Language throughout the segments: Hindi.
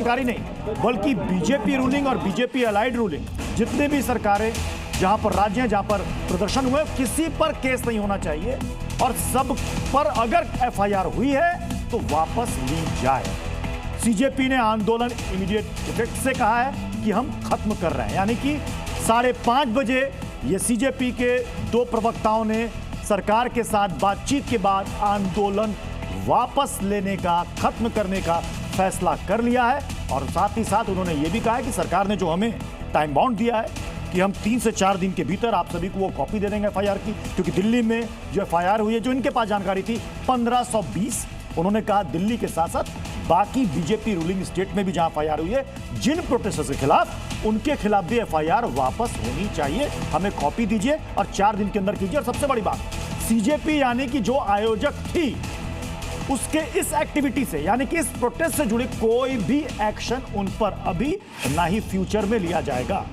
जानकारी नहीं, बल्कि बीजेपी रूलिंग और बीजेपी अलाइड रूलिंग, जितने भी सरकारें जहां पर राज्य हैं, जहां पर प्रदर्शन हुए, किसी पर केस नहीं होना चाहिए और सब पर अगर एफआईआर हुई है तो वापस ली जाए। सीजेपी ने आंदोलन इमीडिएट इफेक्ट से कहा है कि हम खत्म कर रहे हैं, यानी कि 5:30 बजे ये सीजेपी के 2 प्रवक्ताओं ने सरकार के साथ बातचीत के बाद आंदोलन वापस लेने का, खत्म करने का फैसला कर लिया है। और साथ ही साथ उन्होंने ये भी कहा है कि सरकार ने जो हमें टाइम बाउंड दिया है कि हम 3 से 4 दिन के भीतर आप सभी को वो कॉपी दे देंगे एफआईआर की, क्योंकि दिल्ली में जो एफआईआर हुई है, जो इनके पास जानकारी थी 1520, उन्होंने कहा दिल्ली के साथ साथ बाकी बीजेपी रूलिंग स्टेट में भी जहां एफआईआर हुई है, जिन प्रोटेस्टर्स के खिलाफ, उनके खिलाफ भी एफआईआर वापस होनी चाहिए, हमें कॉपी दीजिए और 4 दिन के अंदर कीजिए। और सबसे बड़ी बात, सीजेपी यानी कि जो आयोजक थी उसके इस एक्टिविटी से, यानी कि इस प्रोटेस्ट से जुड़े कोई भी एक्शन उन पर अभी ना ही फ्यूचर में लिया जाएगा।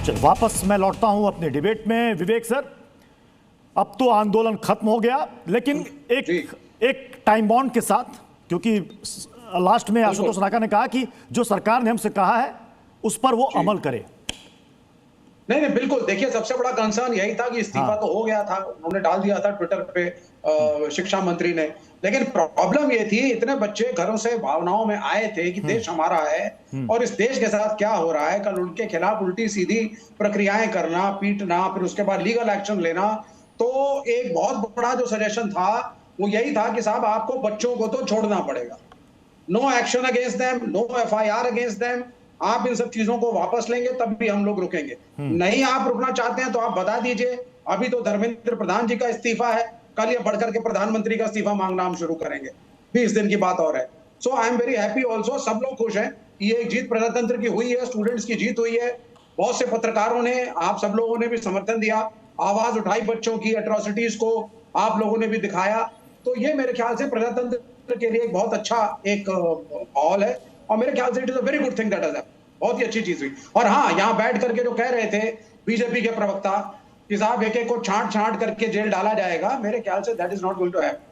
चल वापस मैं लौटता हूं अपने डिबेट में। विवेक सर, अब तो आंदोलन खत्म हो गया, लेकिन एक टाइम बाउंड के साथ, क्योंकि लास्ट में आशुतोष नाका ने कहा कि जो सरकार ने हमसे कहा है उस पर वो अमल करे। नहीं बिल्कुल, देखिए सबसे बड़ा कंसर्न यही था कि इस्तीफा तो हो गया था, उन्होंने डाल दिया था ट्विटर पे शिक्षा मंत्री ने, लेकिन प्रॉब्लम ये थी इतने बच्चे घरों से भावनाओं में आए थे कि देश हमारा है और इस देश के साथ क्या हो रहा है, कल उनके खिलाफ उल्टी सीधी प्रक्रियाएं करना, पीटना, फिर उसके बाद लीगल एक्शन लेना। तो एक बहुत बड़ा जो सजेशन था वो यही था कि साहब आपको बच्चों को तो छोड़ना पड़ेगा, no action against them, no FIR against them, आप इन सब चीजों को वापस लेंगे तब भी हम लोग रुकेंगे। नहीं आप रुकना चाहते हैं तो आप बता दीजिए, अभी तो धर्मेंद्र प्रधान जी का इस्तीफा है, कल ये बढ़कर के प्रधानमंत्री का इस्तीफा मांगना हम शुरू करेंगे, 20 दिन की बात और है। So I am very happy also, सब लोग खुश हैं, ये एक जीत प्रजातंत्र की हुई है, स्टूडेंट्स की जीत हुई है, बहुत से पत्रकारों ने, आप सब लोगों ने भी समर्थन दिया, आवाज उठाई बच्चों की एट्रोसिटीज को आप लोगों ने भी दिखाया। तो ये मेरे ख्याल से प्रजातंत्र के लिए एक बहुत अच्छा एक माहौल है और मेरे ख्याल से it is a very good thing that has happened, बहुत ही अच्छी चीज हुई। और हाँ, यहाँ बैठ करके जो कह रहे थे बीजेपी के प्रवक्ता कि साहब एक एक को छांट छांट करके जेल डाला जाएगा, मेरे ख्याल से that is not going to happen.